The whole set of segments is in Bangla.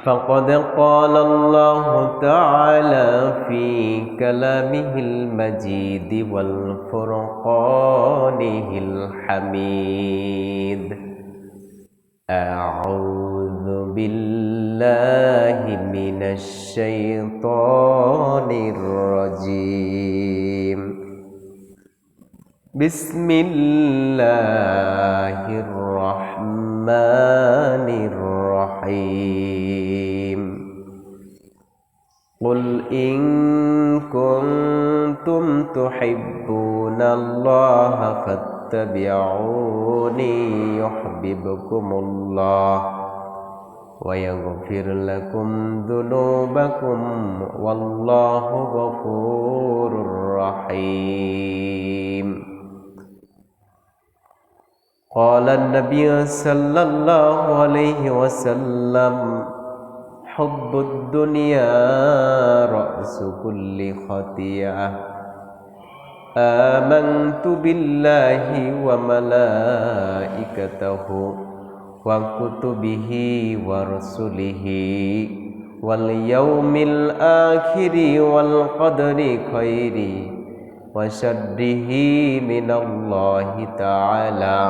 فقد قال الله تعالى في كلامه المجيد والفرقانه الحميد أعوذ بالله من الشيطان الرجيم بسم الله الرحمن الرحيم قل إن كنتم تحبون الله فاتبعوني يحببكم الله ويغفر لكم ذنوبكم والله غفور رحيم قال النبي صلى الله عليه وسلم حب الدنيا رأس كل خطيئة آمنت بالله وملائكته وكتبه ورسله واليوم الآخر والقدر خيره وشره من الله تعالى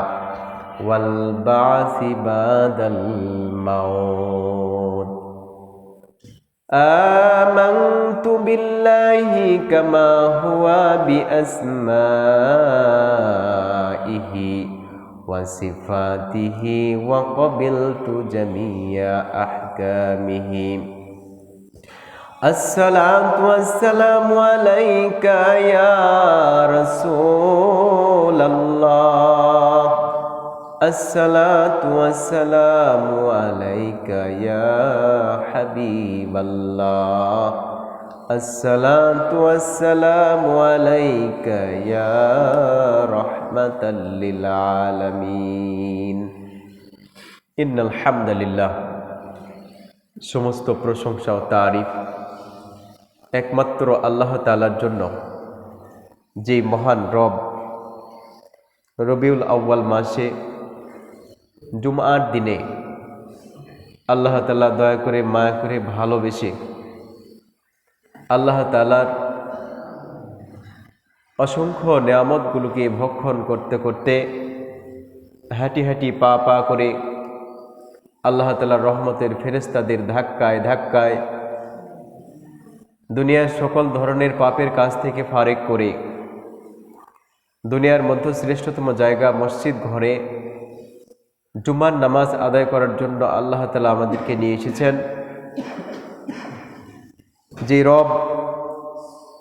والبعث بعد الموت آمنت بالله كما هو بأسمائه وصفاته وقبلت جميع أحكامه الصلاة والسلام عليك يا رسول الله الصلاة والسلام عليك يا حبيب الله الصلاة والسلام عليك يا رحمة للعالمين إن الحمد لله সমস্ত প্রশংসা ও তারিফ একমাত্র আল্লাহ তাআলার জন্য, যে মহান রব রবিউল আউয়াল মাসে জুমআর দিনে আল্লাহ তাআলা দয়া করে মায়া করে ভালোবেসে আল্লাহ তাআলার অসংখ্য নেয়ামতগুলোকে ভক্ষণ করতে করতে হাঁটি হাঁটি পা পা করে আল্লাহ তাআলার রহমতের ফেরেশতাদের ধাক্কায় ধাক্কায় দুনিয়ার সকল ধরনের পাপের কাজ থেকে ফারেক করে দুনিয়ার মধ্যে শ্রেষ্ঠতম জায়গা মসজিদ ঘরে জুমার নামাজ আদায় করার জন্য আল্লাহ তাআলা আমাদেরকে নিয়ে এসেছেন। যে রব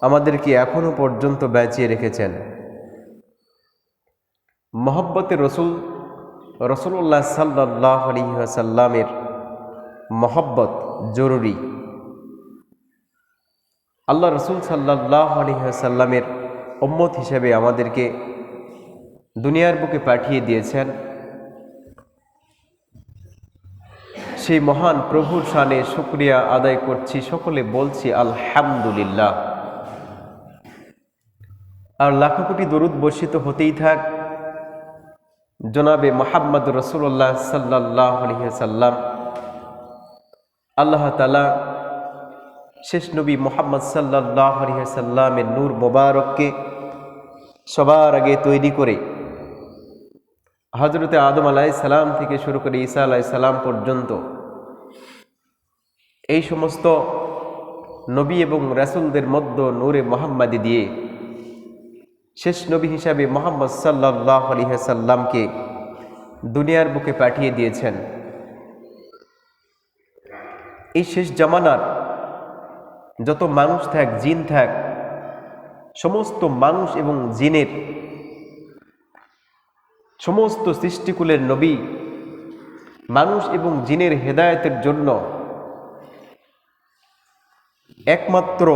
আমাদেরকে এখনো পর্যন্ত বাঁচিয়ে রেখেছেন, মহব্বতে রাসূলুল্লাহ সাল্লাল্লাহু আলাইহি ওয়াসাল্লামের মহব্বত জরুরি। আল্লাহ রাসূল সাল্লাল্লাহু আলাইহি ওয়াসাল্লামের উম্মত হিসেবে আমাদেরকে দুনিয়ার বুকে পাঠিয়ে দিয়েছেন। সেই মহান প্রভুর শানে শুকরিয়া আদায় করছি, সকলে বলছি আলহামদুলিল্লাহ। আর লাখো কোটি দরুদ বর্ষিত হতেই থাক জনাবে মুহাম্মদ রাসূলুল্লাহ সাল্লাল্লাহু আলাইহি ওয়াসাল্লাম। আল্লাহ তাআলা শেষ নবী মুহাম্মদ সাল্লাল্লাহু আলাইহি ওয়াসাল্লামের নূর মোবারককে সবার আগে তৈরি করে হযরতে আদম আলাইহিস সালাম থেকে শুরু করে ঈসা আলাইহিস সালাম পর্যন্ত এই সমস্ত নবী এবং রাসূলদের মধ্যে নূরে মুহাম্মাদি দিয়ে শেষ নবী হিসাবে মুহাম্মদ সাল্লাল্লাহু আলাইহি ওয়াসাল্লামকে দুনিয়ার বুকে পাঠিয়ে দিয়েছেন। এই শেষ জামানার যত মানুষ থাক, জিন থাক, সমস্ত মানুষ এবং জিনের সমস্ত সৃষ্টিকুলের নবী মানুষ এবং জিনের হেদায়েতের জন্য একমাত্র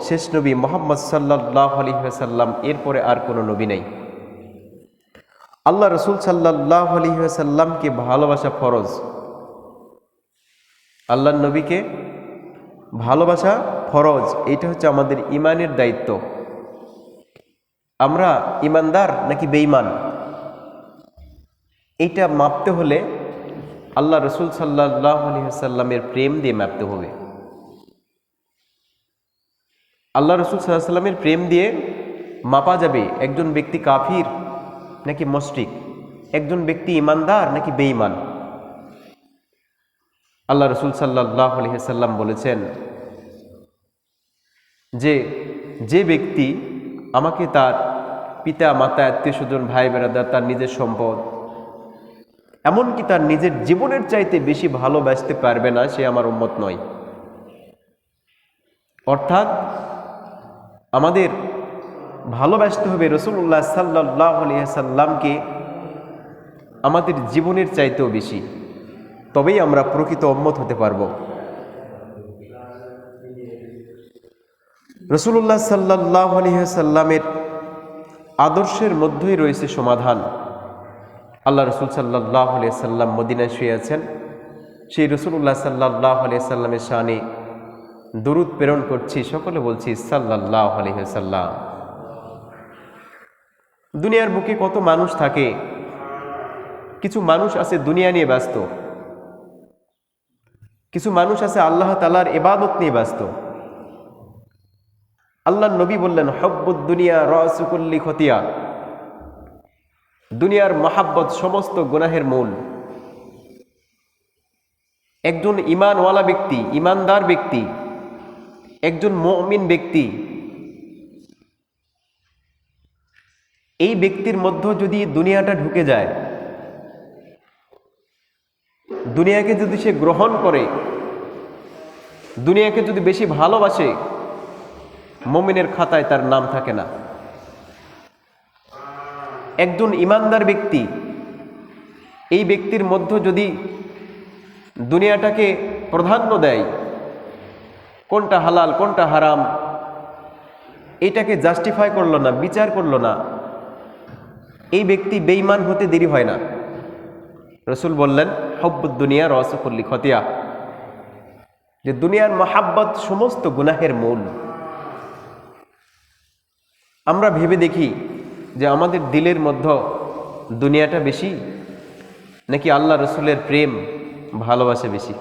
শেষ নবী মুহাম্মদ সাল্লাল্লাহু আলাইহি ওয়াসাল্লাম, এরপরে আর কোনো নবী নেই। আল্লাহ রাসূল সাল্লাল্লাহু আলাইহি ওয়াসাল্লামকে ভালোবাসা ফরজ, আল্লাহর নবীকে ভালোবাসা ফরজ। এটা হচ্ছে আমাদের ঈমানের দায়িত্ব। আমরা ঈমানদার নাকি বেঈমান, এটা মাপতে হলে আল্লাহ রসুল সাল্লাল্লাহু আলাইহি ওয়াসাল্লামের প্রেম দিয়ে মাপতে হবে। আল্লাহ রসুল সাল্লাল্লাহু আলাইহি ওয়াসাল্লামের প্রেম দিয়ে মাপা যাবে একজন ব্যক্তি কাফির নাকি মুশরিক, একজন ব্যক্তি ইমানদার নাকি বেঈমান। আল্লাহ রসুল সাল্লাল্লাহু আলাইহি ওয়াসাল্লাম বলেছেন যে ব্যক্তি আমাকে তার পিতা মাতা আত্মীয় স্বজন ভাই বেরাদার তার নিজের সম্পদ এমনকি তার নিজের জীবনের চাইতে বেশি ভালোবাসতে পারবে না, সে আমার উম্মত নয়। অর্থাৎ আমাদের ভালোবাসতে হবে রাসূলুল্লাহ সাল্লাল্লাহু আলাইহি ওয়াসাল্লামকে আমাদের জীবনের চাইতেও বেশি, তবেই আমরা প্রকৃত উম্মত হতে পারব। রাসূলুল্লাহ সাল্লাল্লাহু আলাইহি ওয়াসাল্লামের আদর্শের মধ্যেই রয়েছে সমাধান। আল্লাহ রসুল সাল্লাল্লাহু আলাইহি ওয়াসাল্লাম মদিনায় শুয়ে আছেন, সেই রাসূলুল্লাহ সাল্লাল্লাহু আলাইহি ওয়াসাল্লামের শানে দরুদ প্রেরণ করছি, সকলে বলছি সাল্লাল্লাহু আলাইহি ওয়াসাল্লাম। দুনিয়ার বুকে কত মানুষ থাকে, কিছু মানুষ আছে দুনিয়া নিয়ে ব্যস্ত, কিছু মানুষ আছে আল্লাহ তাআলার ইবাদত নিয়ে ব্যস্ত। আল্লাহর নবী বললেন হুব্বুদ দুনিয়া রাসু কুল্লি খতিয়া, দুনিয়ার মহাব্বত সমস্ত গুনাহের মূল। একজন ঈমানওয়ালা ব্যক্তি, ঈমানদার ব্যক্তি, একজন মুমিন ব্যক্তি, এই ব্যক্তির মধ্যে যদি দুনিয়াটা ঢুকে যায়, দুনিয়াকে যদি সে গ্রহণ করে, দুনিয়াকে যদি বেশি ভালোবাসে, মুমিনের খাতায় তার নাম থাকে না। একজন ঈমানদার ব্যক্তি, এই ব্যক্তির মধ্যে যদি দুনিয়াটাকে প্রাধান্য দেয়, কোনটা হালাল কোনটা হারাম এটাকে জাস্টিফাই করলো না, বিচার করলো না, এই ব্যক্তি বেঈমান হতে দেরি হয় না। রাসূল বললেন হুব্বুদ দুনিয়া রাসু কুল্লি খতিয়া, যে দুনিয়ার মহাব্বত সমস্ত গুনাহের মূল। আমরা ভেবে দেখি যে আমাদের দিলের মধ্যে দুনিয়াটা বেশি নাকি আল্লাহ রসুলের প্রেম ভালোবাসা বেশি?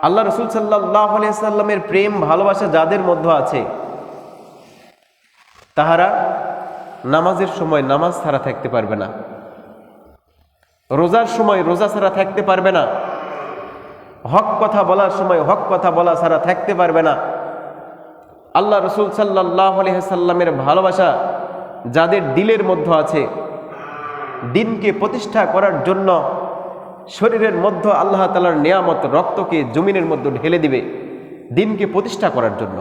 আল্লাহ রসুল সাল্লাল্লাহু আলাইহি ওয়াসাল্লামের প্রেম ভালোবাসা যাদের মধ্যে আছে, তাহারা নামাজের সময় নামাজ ছাড়া থাকতে পারবে না, রোজার সময় রোজা ছাড়া থাকতে পারবে না, হক কথা বলার সময় হক কথা বলা ছাড়া থাকতে পারবে না। আল্লাহ রসুল সাল্লাল্লাহু আলাইহি ওয়াসাল্লামের ভালোবাসা যাদের দিলের মধ্যে আছে, দিনকে প্রতিষ্ঠা করার জন্য শরীরের মধ্যে আল্লাহ তাআলার নিয়ামত রক্তকে জমিনের মধ্যে ঢেলে দিবে দিনকে প্রতিষ্ঠা করার জন্য।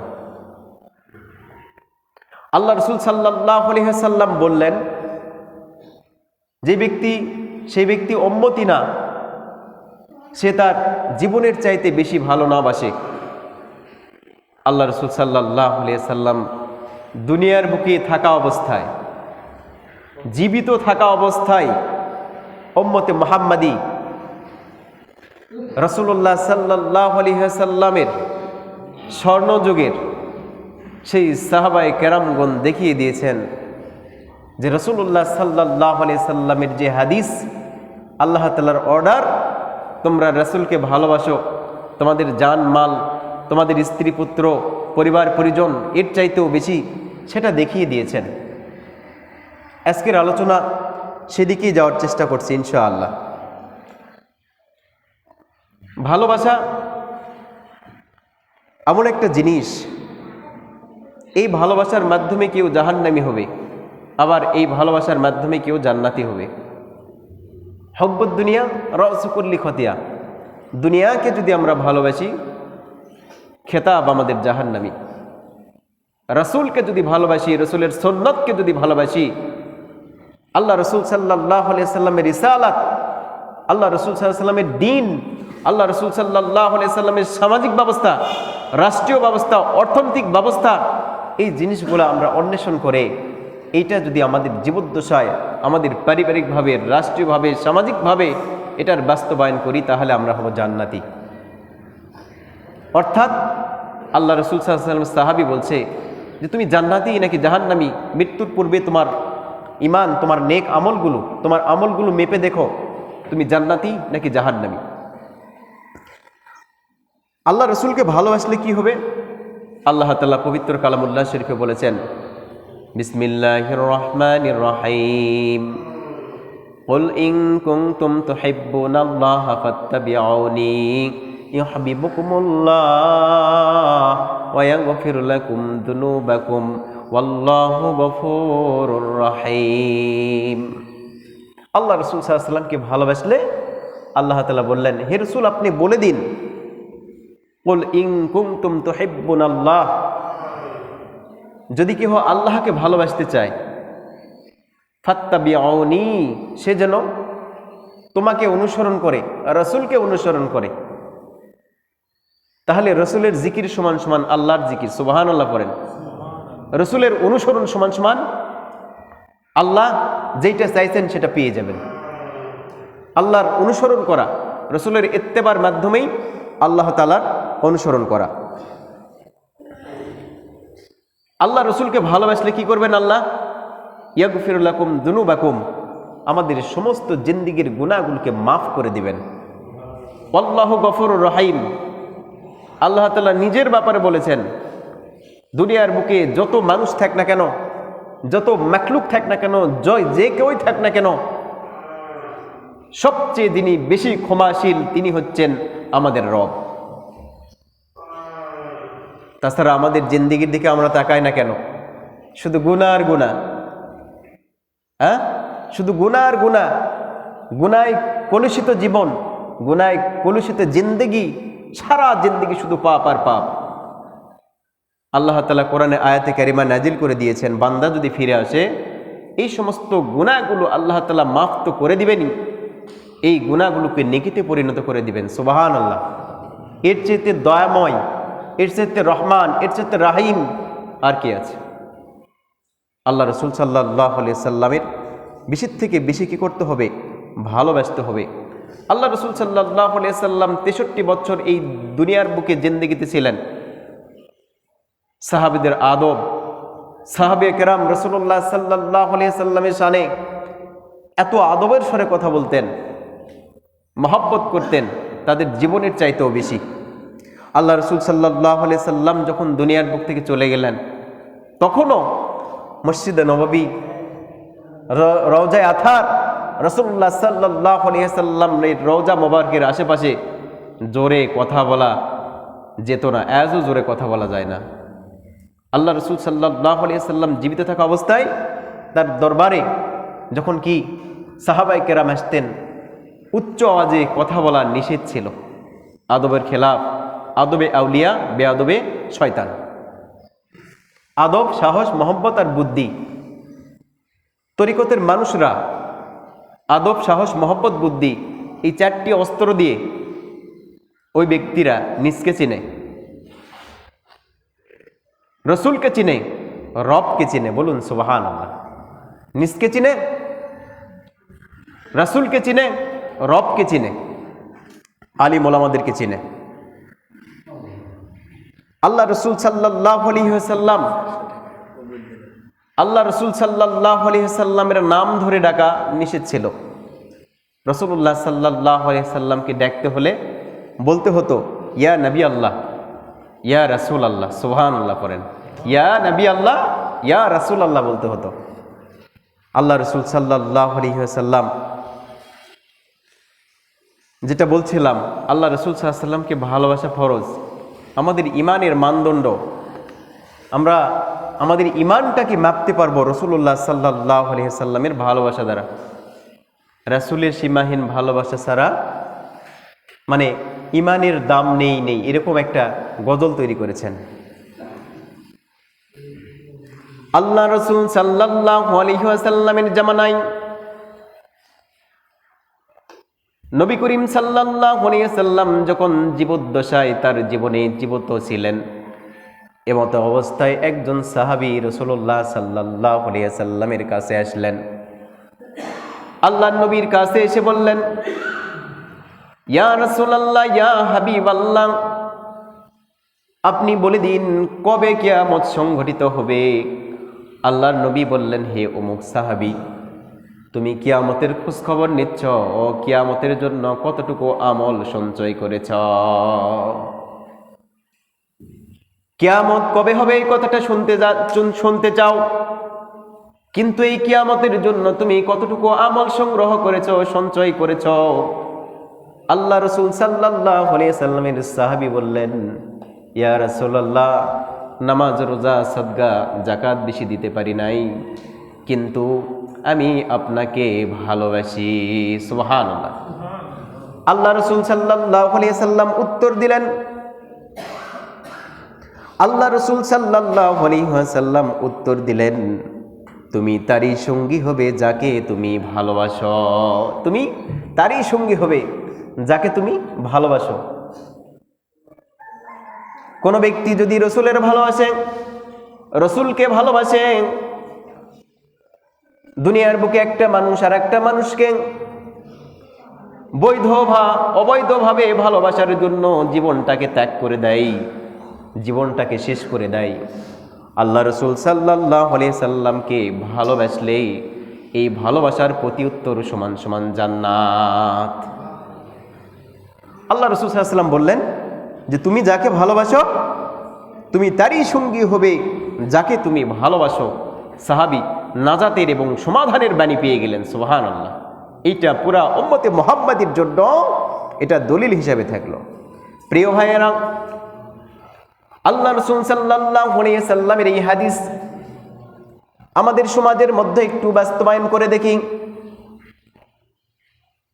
আল্লাহ রসুল সাল্লাল্লাহু আলাইহি ওয়াসাল্লাম বললেন যে ব্যক্তি, সেই ব্যক্তি উম্মতি না, সে তার জীবনের চাইতে বেশি ভালো না বাসে। আল্লাহ রসুল সাল্লাল্লাহু আলাইহি ওয়াসাল্লাম দুনিয়ার বুকে থাকা অবস্থায়, জীবিত থাকা অবস্থায় উম্মতে মুহাম্মাদি রাসূলুল্লাহ সাল্লাল্লাহু আলাইহি ওয়াসাল্লামের স্বর্ণযুগের সেই সাহাবায়ে কেরামগণ দেখিয়ে দিয়েছেন যে রাসূলুল্লাহ সাল্লাল্লাহু আলাইহি ওয়াসাল্লামের যে হাদিস, আল্লাহ তাআলার অর্ডার, তোমরা রাসূলকে ভালোবাসো, তোমাদের জান মাল, তোমাদের স্ত্রী পুত্র পরিবার পরিজন এর চাইতেও বেশি, সেটা দেখিয়ে দিয়েছেন। আজকের আলোচনা সেদিকেই যাওয়ার চেষ্টা করছি ইনশাআল্লাহ। ভালোবাসা এমন একটা জিনিস, এই ভালোবাসার মাধ্যমে কেউ জাহান্নামী হবে, আবার এই ভালোবাসার মাধ্যমে কেউ জান্নাতি হবে। হুব্বুদ দুনিয়া রাসু কুল্লি খতিয়া, দুনিয়াকে যদি আমরা ভালোবাসি খেতাব আমাদের জাহান্নামী। রাসূলকে যদি ভালোবাসি, রাসূলের সুন্নতকে যদি ভালোবাসি, আল্লাহ রসুল সাল্লাল্লাহু আলাইহি ওয়াসাল্লামের রিসালাত, আল্লাহ রসুল সাল্লাল্লাহু আলাইহি ওয়াসাল্লামের দ্বীন, আল্লাহ রসুল সাল্লাল্লাহু আলাইহি ওয়াসাল্লামের সামাজিক ব্যবস্থা, রাষ্ট্রীয় ব্যবস্থা, অর্থনৈতিক ব্যবস্থা, এই জিনিসগুলো আমরা অন্বেষণ করে এইটা যদি আমাদের জীবদ্দশায়, আমাদের পারিবারিকভাবে, রাষ্ট্রীয়ভাবে, সামাজিকভাবে এটার বাস্তবায়ন করি, তাহলে আমরা হব জান্নাতি। অর্থাৎ আল্লাহ রসুল সাল্লাল্লাহু আলাইহি ওয়াসাল্লাম সাহাবী বলছে যে তুমি জান্নাতি নাকি জাহান্নামী, মৃত্যুর পূর্বে তোমার ইমান, তোমার নেক আমলগুলো, তোমার আমলগুলো মেপে দেখো, তুমি জান্নাতি নাকি জাহান্নামী। আল্লাহ রসুলকে ভালোবাসলে কি হবে? আল্লাহ তাআলা পবিত্র কালামুল্লাহ শরীফে বলেছেন, বিসমিল্লাহির রহমানির রহিম, কুল ইন কুনতুম তুহিব্বুনাল্লাহা ফাত্তাবিউনি ইউহিব্বুকুমুল্লাহ ওয়া ইয়াগফির লাকুম যুনুবাকুম ওয়াল্লাহু গফুরুর রহিম। আল্লাহ রাসূল সাল্লাল্লাহু আলাইহি ওয়াসাল্লামকে ভালোবাসলে আল্লাহ তাআলা বললেন, হে রাসূল আপনি বলে দিন, কুল ইন কুনতুম তুহিব্বুনাল্লাহ, যদি কেউ আল্লাহকে ভালোবাসতে চায়, ফাত্তাবিউনি, সে যেন তোমাকে অনুসরণ করে, রাসূলকে অনুসরণ করে। তাহলে রাসূলের জিকির সমান সমান আল্লাহর জিকির, সুবহানাল্লাহ পড়েন। রাসূলের অনুসরণ সমান সমান আল্লাহ যেটা চাইছেন সেটা পেয়ে যাবেন। আল্লাহর অনুসরণ করা, রাসূলের ইত্তেবার মাধ্যমেই আল্লাহ তাআলার অনুসরণ করা। আল্লাহ রসুলকে ভালোবাসলে কি করবেন? আল্লাহ ইয়াগফির লাকুম যুনুবাকুম, আমাদের সমস্ত জিন্দেগীর গুনাহগুলোকে মাফ করে দিবেন। আল্লাহু গফুরুর রহিম, আল্লাহ তাআলা নিজের ব্যাপারে বলেছেন, দুনিয়ার বুকে যত মানুষ থাক না কেন, যত মাখলুক থাক না কেন, যে কেউই থাক না কেন, সবচেয়ে যিনি বেশি ক্ষমাশীল তিনি হচ্ছেন আমাদের রব। তাছাড়া আমাদের জিন্দেগির দিকে আমরা তাকাই না কেন? শুধু গুনাহ আর গুনাহ, শুধু গুনাহ আর গুনাহ, গুনায় কলুষিত জীবন, গুনায় কলুষিত জিন্দেগি, সারা জিন্দেগি শুধু পাপ আর পাপ। আল্লাহ তাআলা কোরআনে আয়াতে কারিমা নাজিল করে দিয়েছেন, বান্দা যদি ফিরে আসে এই সমস্ত গুনাহগুলো আল্লাহ তাআলা মাফ তো করে দিবেনই, এই গুনাহগুলোকে নেকিতে পরিণত করে দিবেন। সুবহানাল্লাহ। এর চেয়ে দয়াময়, এর চাইতে রহমান, এর চাইতে রাহিম আর কি আছে? আল্লাহ রসুল সাল্লাল্লাহু আলাইহি সাল্লামের বেশি থেকে বেশি কি করতে হবে? ভালোবাসতে হবে। আল্লাহ রসুল সাল্লাল্লাহু আলাইহি সাল্লাম 63 বছর এই দুনিয়ার বুকে জিন্দেগিতে ছিলেন। সাহাবীদের আদব, সাহাবে কেরাম রাসূলুল্লাহ সাল্লাল্লাহু আলাইহি সাল্লামের শানে এত আদবের স্বরে কথা বলতেন, মহব্বত করতেন, তাদের জীবনের চাইতেও বেশি। আল্লাহ রসুল সাল্লাল্লাহু আলাইহি সাল্লাম যখন দুনিয়ার বুক থেকে চলে গেলেন, তখনও মসজিদে নববী, রওজায়ে আথার, রাসূলুল্লাহ সাল্লাল্লাহু আলাইহি সাল্লামের রওজা মোবারকের আশেপাশে জোরে কথা বলা যেত না, এত জোরে কথা বলা যায় না। আল্লাহ রসুল সাল্লাল্লাহু আলাইহি সাল্লাম জীবিত থাকা অবস্থায় তার দরবারে যখন কি সাহাবায়ে কেরাম আসতেন, উচ্চ আওয়াজে কথা বলা নিষেধ ছিল। আদবের খেলাফ, আদবে আউলিয়া, বেআদবে শয়তান। আদব, সাহস, মহব্বত আর বুদ্ধি, তরিকতের মানুষরা আদব, সাহস, মহব্বত, বুদ্ধি এই 4টি অস্ত্র দিয়ে ওই ব্যক্তিরা নিজকে চিনে, রসুলকে চিনে, রবকে চিনে। বলুন সুবহানাল্লাহ। নিজকে চিনে, রসুলকে চিনে, রবকে চিনে, আলিম ওলামাদেরকে চিনে। আল্লাহ রসুল সাল্লাল্লাহু আলাইহি ওয়াসাল্লাম, আল্লাহ রসুল সাল্লাল্লাহু আলাইহি ওয়াসাল্লামের নাম ধরে ডাকা নিষেধ ছিল। রাসূলুল্লাহ সাল্লাল্লাহু আলাইহি ওয়াসাল্লামকে ডাকতে হলে বলতে হতো ইয়া নবী আল্লাহ, ইয়া রাসূল আল্লাহ। সুবহানাল্লাহ করেন। ইয়া নবী আল্লাহ, ইয়া রাসূল আল্লাহ বলতে হতো। আল্লাহ রসুল সাল্লাল্লাহু আলাইহি ওয়াসাল্লাম, যেটা বলছিলাম, আল্লাহ রসুল সাল্লাল্লাহু আলাইহি ওয়াসাল্লামকে ভালোবাসা ফরজ। আমাদের ইমানের মানদণ্ড, আমরা আমাদের ইমানটাকে মাপতে পারবো রাসূলুল্লাহ সাল্লাল্লাহু আলাইহি ওয়াসাল্লামের ভালোবাসা দ্বারা। রাসূলের সীমাহীন ভালোবাসা ছাড়া মানে ইমানের দাম নেই, এরকম একটা গজল তৈরি করেছেন। আল্লাহ রসুল সাল্লাল্লাহু আলাইহি ওয়াসাল্লামের জামানায় নবী করিম সাল্লাল্লাহু আলাইহি ওয়াসাল্লাম যখন জীবদ্দশায় তার জীবনে জীবিত ছিলেন, এমত অবস্থায় একজন সাহাবী রাসূলুল্লাহ সাল্লাল্লাহু আলাইহি ওয়াসাল্লামের কাছে আসলেন। আল্লাহর নবীর কাছে এসে বললেন, ইয়া রাসূলুল্লাহ, ইয়া হাবিবাল্লাহ, আপনি বলে দিন কবে কিয়ামত সংঘটিত হবে। আল্লাহর নবী বললেন, হে অমুক সাহাবী, তুমি কিয়ামতের খোঁজ খবর নিচ্ছ ও কিয়ামতের জন্য কতটুকু আমল সঞ্চয় করেছ? কিয়ামত কবে হবে এই কথাটা শুনতে চাও, কিন্তু এই কিয়ামতের জন্য তুমি কতটুকু আমল সংগ্রহ করেছ, সঞ্চয় করেছ? আল্লাহ রাসূল সাল্লাল্লাহু আলাইহি সাল্লামের সাহাবী বললেন, ইয়া রাসূলুল্লাহ, নামাজ, রোজা, সাদকা, যাকাত বেশি দিতে পারি নাই, কিন্তু আমি আপনাকে ভালোবাসি। সুবহানাল্লাহ। আল্লাহ রাসূল সাল্লাল্লাহু আলাইহি সাল্লাম উত্তর দিলেন, আল্লাহ রাসূল সাল্লাল্লাহু আলাইহি ওয়াসাল্লাম উত্তর দিলেন, তুমি তারই সঙ্গী হবে যাকে তুমি ভালোবাসো। তুমি তারই সঙ্গী হবে যাকে তুমি ভালোবাসো। কোন ব্যক্তি যদি রসুলের ভালোবাসে, রসুলকে ভালোবাসে, দুনিয়ার বুকে একটা মানুষ আর একটা মানুষকে বৈধ বা অবৈধভাবে ভালোবাসার জন্য জীবনটাকে ত্যাগ করে দেয়, জীবনটাকে শেষ করে দেয়, আল্লাহ রাসূল সাল্লাল্লাহু আলাইহি সাল্লামকে ভালোবাসলেই এই ভালোবাসার প্রতি উত্তর সমান সমান জান্নাত। আল্লাহ রাসূল সাল্লাল্লাহু আলাইহি সাল্লাম বললেন যে তুমি যাকে ভালোবাসো তুমি তারই সঙ্গী হবে যাকে তুমি ভালোবাসো। সাহাবী নাজাতের এবং সমাধানের বাণী পেয়ে গেলেন। সুবহানাল্লাহ। এইটা পুরা উম্মতে মুহাম্মাদির জন্য এটা দলিল হিসাবে থাকলো। প্রিয় ভাইয়েরা, আল্লাহ রাসূল সাল্লাল্লাহু আলাইহি সাল্লামের এই হাদিস আমাদের সমাজের মধ্যে একটু বাস্তবায়ন করে দেখি।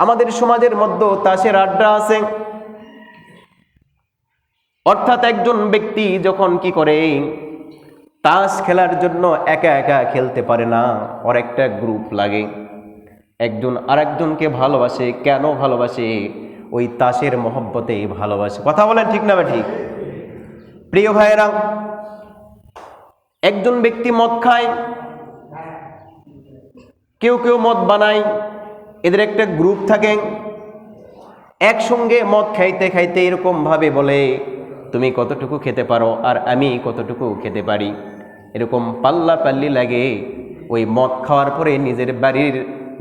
আমাদের সমাজের মধ্যে তাসের আড্ডা আছে, অর্থাৎ একজন ব্যক্তি যখন কি করে, তাস খেলার জন্য একা একা খেলতে পারে না, ওর একটা গ্রুপ লাগে। একজন আরেকজনকে ভালোবাসে। কেন ভালোবাসে? ওই তাসের মহব্বতে ভালোবাসে। কথা বলেন ঠিক না বা ঠিক? প্রিয় ভাইয়েরা, একজন ব্যক্তি মদ খায়, কেউ কেউ মদ বানায়, এদের একটা গ্রুপ থাকে, একসঙ্গে মদ খাইতে খাইতে এরকম ভাবে বলে, তুমি কতটুকু খেতে পারো আর আমি কতটুকু খেতে পারি। এরকম পাল্লা পাল্লি লাগে। ওই মদ খাওয়ার পরে নিজের বাড়ির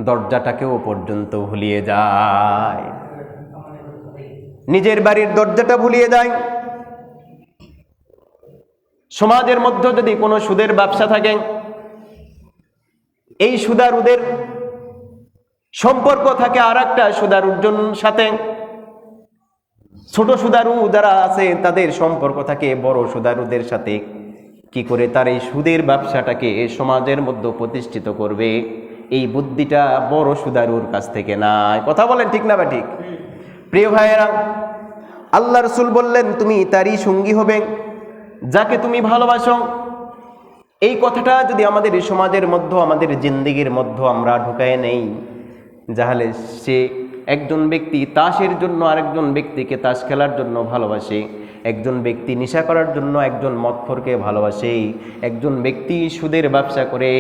দরজাটাকেও পর্যন্ত ভুলিয়ে যায়, নিজের বাড়ির দরজাটা ভুলিয়ে যায়। সমাজের মধ্যে যদি কোনো সুদের ব্যবসা থাকে, এই সুদারুদের সম্পর্ক থাকে আর একটা সুদারুর সাথে। ছোট সুদারু যারা আছে তাদের সম্পর্ক থাকে বড় সুদারুদের সাথে। কি করে তার এই সুদের ব্যবসাটাকে সমাজের মধ্যে প্রতিষ্ঠিত করবে, এই বুদ্ধিটা বড় সুদারুর কাছ থেকে নাই। কথা বলেন ঠিক না বা ঠিক? প্রিয় ভাইয়েরা, আল্লাহ রাসূল বললেন তুমি তারই সঙ্গী হবে যাকে তুমি ভালোবাসো। এই কথাটা যদি আমাদের সমাজের মধ্যে, আমাদের জিন্দেগির মধ্যে আমরা ঢুকায় নেই, তাহলে সে একজন ব্যক্তি তাসের জন্য আরেকজন ব্যক্তিকে তাস খেলার জন্য ভালোবাসে, একজন ব্যক্তি নেশা করার জন্য একজন মদখোরকে ভালোবাসে, একজন ব্যক্তি সুদের ব্যবসা করে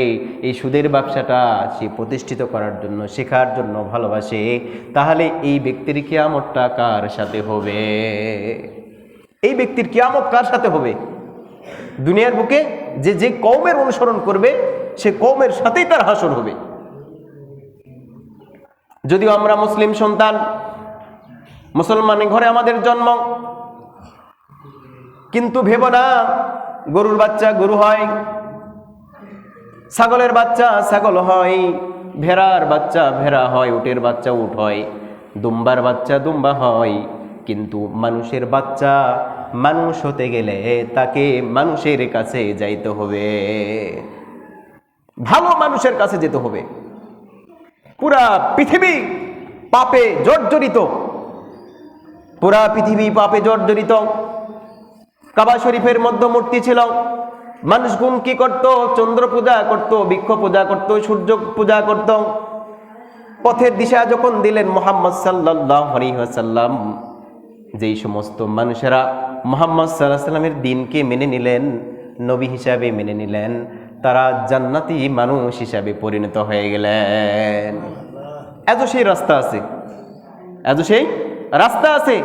এই সুদের ব্যবসাটা সে প্রতিষ্ঠিত করার জন্য, শেখার জন্য ভালোবাসে, তাহলে এই ব্যক্তির কিয়ামতটা কার সাথে হবে? এই ব্যক্তির কিয়ামত কার সাথে হবে? দুনিয়ার বুকে যে যে কওমের অনুসরণ করবে সে কওমের সাথেই তার হাসর হবে। যদিও আমরা মুসলিম সন্তান, মুসলমানের ঘরে আমাদের জন্ম, কিন্তু ভেবো না গরুর বাচ্চা গরু হয়, ছাগলের বাচ্চা ছাগল হয়, ভেড়ার বাচ্চা ভেড়া হয়, উটের বাচ্চা উট হয়, দুম্বার বাচ্চা দুম্বা হয়। কিন্তু মানুষের বাচ্চা মানুষ হতে গেলে তাকে মানুষের কাছে যাইতে হবে, ভালো মানুষের কাছে যেতে হবে। পুরা পৃথিবী পাপে জর্জরিত, পুরা পৃথিবী পাপে জর্জরিত। কাবা শরীফের মধ্যে মূর্তি ছিল, মানুষগুন কি করত? চন্দ্র পূজা করত, বৃক্ষ পূজা করত, সূর্য পূজা করত। পথের দিশা যখন দিলেন মুহাম্মদ সাল্লাল্লাহু আলাইহি ওয়াসাল্লাম, যেই সমস্ত মানুষেরা মুহাম্মদ সাল্লাল্লাহু আলাইহি ওয়াসাল্লামের দ্বীনকে মেনে নিলেন, নবী হিসাবে মেনে নিলেন, তারা জান্নাতি মানুষ হিসাবে পরিণত হয়ে গেলেন। এত সেই রাস্তা আছে, এত সেই রাস্তা আছে,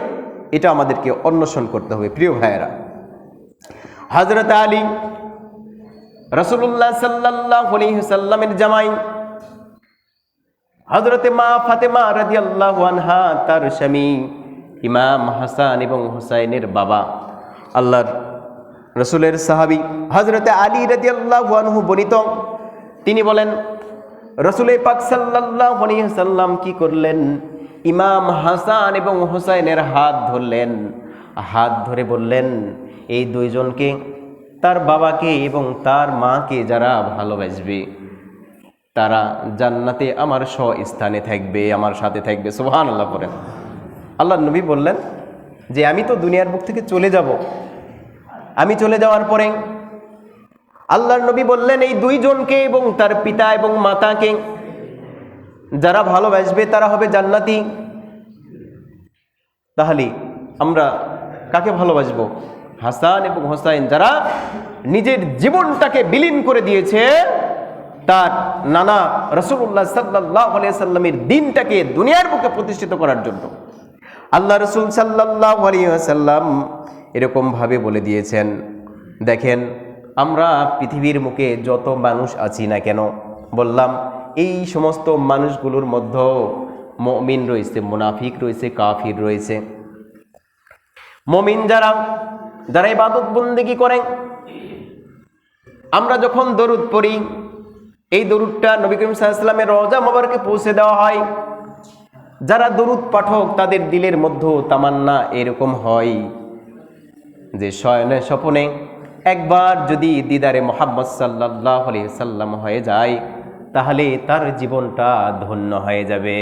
এটা আমাদেরকে অন্বেষণ করতে হবে। প্রিয় ভাইয়েরা, হযরত আলী রাসূলুল্লাহ সাল্লাল্লাহু আলাইহি ওয়াসাল্লামের জামাই, হযরতে মা ফাতেমা রাদিয়াল্লাহু আনহা তার স্বামী ইমাম হাসান এবং হুসাইনের বাবা আল্লাহর রাসূলের সাহাবী হযরতে আলী রাদিয়াল্লাহু আনহু বর্ণিত, তিনি বলেন রাসূল পাক সাল্লাল্লাহু আলাইহি ওয়াসাল্লাম কি করলেন, ইমাম হাসান এবং হুসাইনের হাত ধরলেন, হাত ধরে বললেন, এই দুইজনকে, তার বাবাকে এবং তার মাকে যারা ভালোবাসবে তারা জান্নাতে আমার স্থানে থাকবে, আমার সাথে থাকবে। সুবহানাল্লাহ পড়েন। আল্লাহর নবী বললেন যে আমি তো দুনিয়ার বুক থেকে চলে যাব, আমি চলে যাওয়ার পরে আল্লাহর নবী বললেন এই দুইজনকে এবং তার পিতা এবং মাতাকে যারা ভালোবাসবে তারা হবে জান্নাতি। তাহলে আমরা কাকে ভালোবাসবো? হাসান এবং হোসাইন যারা নিজের জীবনটাকে বিলীন করে দিয়েছে তার নানা রাসূলুল্লাহ সাল্লাল্লাহু আলাইহি ওয়াসাল্লামের দ্বীনটাকে দুনিয়ার বুকে প্রতিষ্ঠিত করার জন্য। আল্লাহ রাসূল সাল্লাল্লাহু আলাইহি ওয়াসাল্লাম এরকম ভাবে বলে দিয়েছেন, দেখেন আমরা পৃথিবীর মুখে যত মানুষ আছি না কেন, বললাম এই সমস্ত মানুষগুলোর মধ্যে মুমিন রয়েছে, মুনাফিক রয়েছে, কাফির রয়েছে। মুমিন যারা ইবাদত বন্দেগী করেন, আমরা যখন দরুদ পড়ি, এই দরুদটা নবী করিম সাল্লাল্লাহু আলাইহি ওয়াসাল্লামের রওজা মোবারকে পৌঁছে দেওয়া হয়। যারা দরুদ পাঠক তাদের দিলের মধ্যে তামান্না এরকম হয় যে শয়নে স্বপনে একবার যদি দিদারে মুহাম্মদ সাল্লাল্লাহু আলাইহি ওয়াসাল্লাম হয়ে যায় তাহলে তার জীবনটা ধন্য হয়ে যাবে।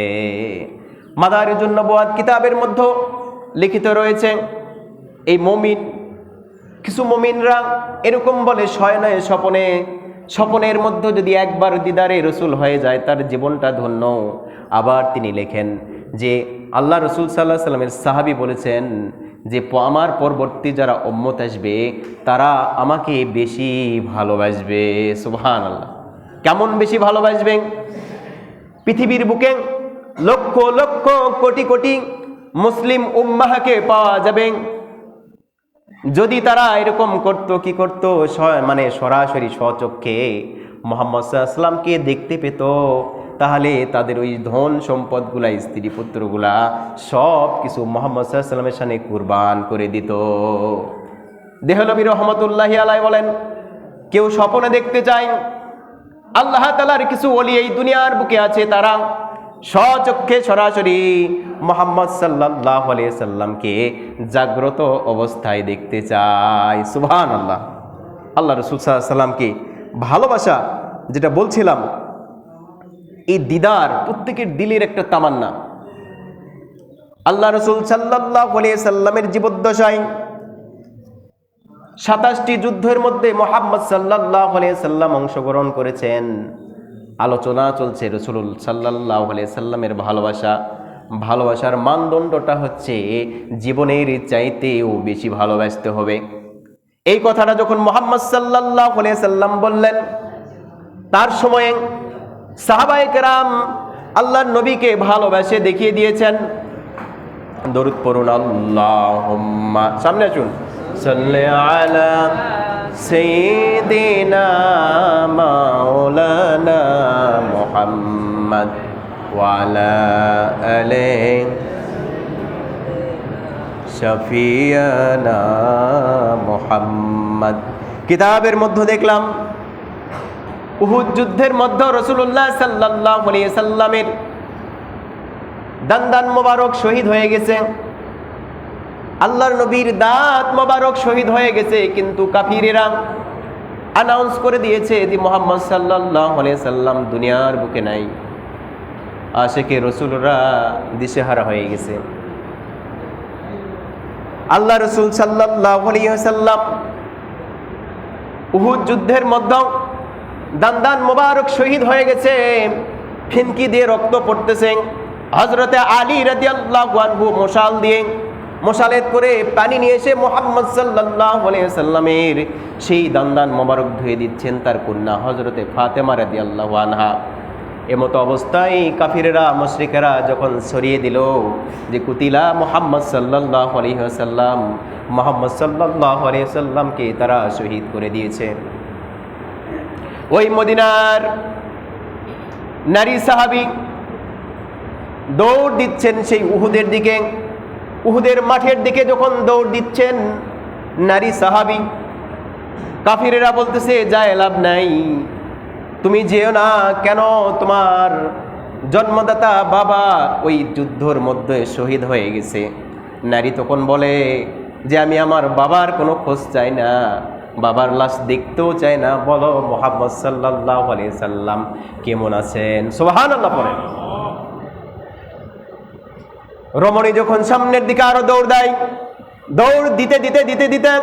মাদারিজুন নবুয়াত কিতাবের মধ্যে লিখিত রয়েছে, এই মুমিন, কিছু মুমিনরা এরকম বলে শয়নে স্বপনে, স্বপনের মধ্যে যদি একবার দিদারে রসুল হয়ে যায় তার জীবনটা ধন্য। আবার তিনি লেখেন যে আল্লাহ রসুল সাল্লাল্লাহু আলাইহি ওয়াসাল্লামের সাহাবী বলেছেন যে আমার পরবর্তী যারা উম্মত আসবে তারা আমাকে বেশি ভালোবাসবে। সুবহানাল্লাহ। কেমন বেশি ভালোবাসবে? পৃথিবীর বুকে লক্ষ লক্ষ কোটি কোটি মুসলিম উম্মাহকে পাওয়া যাবে যদি তারা এরকম করত, কি করত, মানে সরাসরি স্বচক্ষে মুহাম্মদ সাল্লাল্লাহু আলাইহি ওয়াসাল্লামকে দেখতে পেত, তাহলে তাদের ওই ধন সম্পদগুলা, স্ত্রী পুত্রগুলা সব কিছু মুহাম্মদ সাল্লাল্লাহু আলাইহি ওয়াসাল্লামের সামনে কুরবান করে দিত। দেহলবী রহমতুল্লাহি আলাইহি বলেন, কেউ স্বপ্নে দেখতে চায় আল্লাহ তাআলার কিছু ওলি এই দুনিয়ার বুকে আছে, তারা স্বচক্ষে সরাসরি মুহাম্মদ সাল্লাল্লাহু আলাইহি ওয়াসাল্লামকে জাগ্রত অবস্থায় দেখতে চায়। সুবহানাল্লাহ। আল্লাহ রাসূল সাল্লাল্লাহু আলাইহি ওয়াসাল্লামকে ভালোবাসা, যেটা বলছিলাম, এই দিদার প্রত্যেকের দিলের একটা তামান্না। আল্লাহ রাসূল সাল্লাল্লাহু আলাইহি ওয়াসাল্লামের জীবদ্দশায় 27টি যুদ্ধের মধ্যে মুহাম্মদ সাল্লাল্লাহু আলাইহি ওয়াসাল্লাম অংশগ্রহণ করেছেন। আলোচনা চলছে রাসূল সাল্লাল্লাহু আলাইহি ওয়াসাল্লামের ভালোবাসার মানদণ্ডটা হচ্ছে জীবনের চাইতেও বেশি ভালোবাসতে হবে। এই কথাটা যখন মুহাম্মদ সাল্লাল্লাহু আলাইহি ওয়াসাল্লাম বললেন, তার সময়ে সাহাবায়ে কেরাম আল্লাহর নবীকে ভালোবাসে দেখিয়ে দিয়েছেন। দরুদ পড়ুন, আল্লাহুম্মা, সামনে আসুন, সাল্লি আলা সাইয়্যিদিনা মাওলানা মুহাম্মদ ওয়া আলা আলিহি শাফিয়ানা মুহাম্মদ। কিতাবের মধ্যে দেখলাম উহুদ যুদ্ধের মধ্যে রাসূলুল্লাহ সাল্লাল্লাহু আলাইহি ওয়াসাল্লামের দান মোবারক শহীদ হয়ে গেছে, আল্লাহর নবীর দাঁত মোবারক শহীদ হয়ে গেছে, কিন্তু কাফিরেরা অ্যানাউন্স করে দিয়েছে যে মুহাম্মদ সাল্লাল্লাহু আলাইহি ওয়াসাল্লাম দুনিয়ার বুকে নাই। আশিকে রাসূলরা দিশেহারা হয়ে গেছে। আল্লাহ রাসূল সাল্লাল্লাহু আলাইহি ওয়াসাল্লাম উহুদ যুদ্ধের মধ্যে দান মোবারক শহীদ হয়ে গেছে, ফিনকি দিয়ে রক্ত পড়তেছে। হযরতে আলী রাদিয়াল্লাহু আনহু মশালেত করে পানি নিয়ে এসে মুহাম্মদ সাল্লাল্লাহু আলাইহি ওয়াসাল্লামের সেই দান মোবারক ধুয়ে দিচ্ছেন তার কন্যা হযরতে ফাতেমা রাদিয়াল্লাহু আনহা। এমতো অবস্থায় কাফিরেরা, মুশরিকেরা যখন ছড়িয়ে দিল যে কুতিলা মুহাম্মদ সাল্লাল্লাহু আলাইহি ওয়াসাল্লাম, মুহাম্মদ সাল্লাল্লাহু আলাইহি ওয়াসাল্লামকে তারা শহীদ করে দিয়েছে। ওই মদিনার নারী সাহাবী দৌড় দিচ্ছেন সেই উহুদের দিকে। উহুদের মাঠের দিকে যখন দৌড় দিচ্ছেন, নারী সাহাবী, কাফিরেরা বলতেছে যায় লাভ নাই, তুমি যেও না। কেন? তোমার জন্মদাতা বাবা ওই যুদ্ধর মধ্যে শহীদ হয়ে গেছে। নারী তখন বলে যে আমি আমার বাবার কোনো খোঁজ চাই না, বাবার লাশ দেখতেও চাই না। বলো মুহাম্মদ সাল্লাল্লাহু আলাইহি সাল্লাম কেমন আছেন? সুবহানাল্লাহ পড়ে। রমণী যখন সামনের দিকে আরো দৌড় দেয়, দৌড় দিতে দিতে দিতে দিতে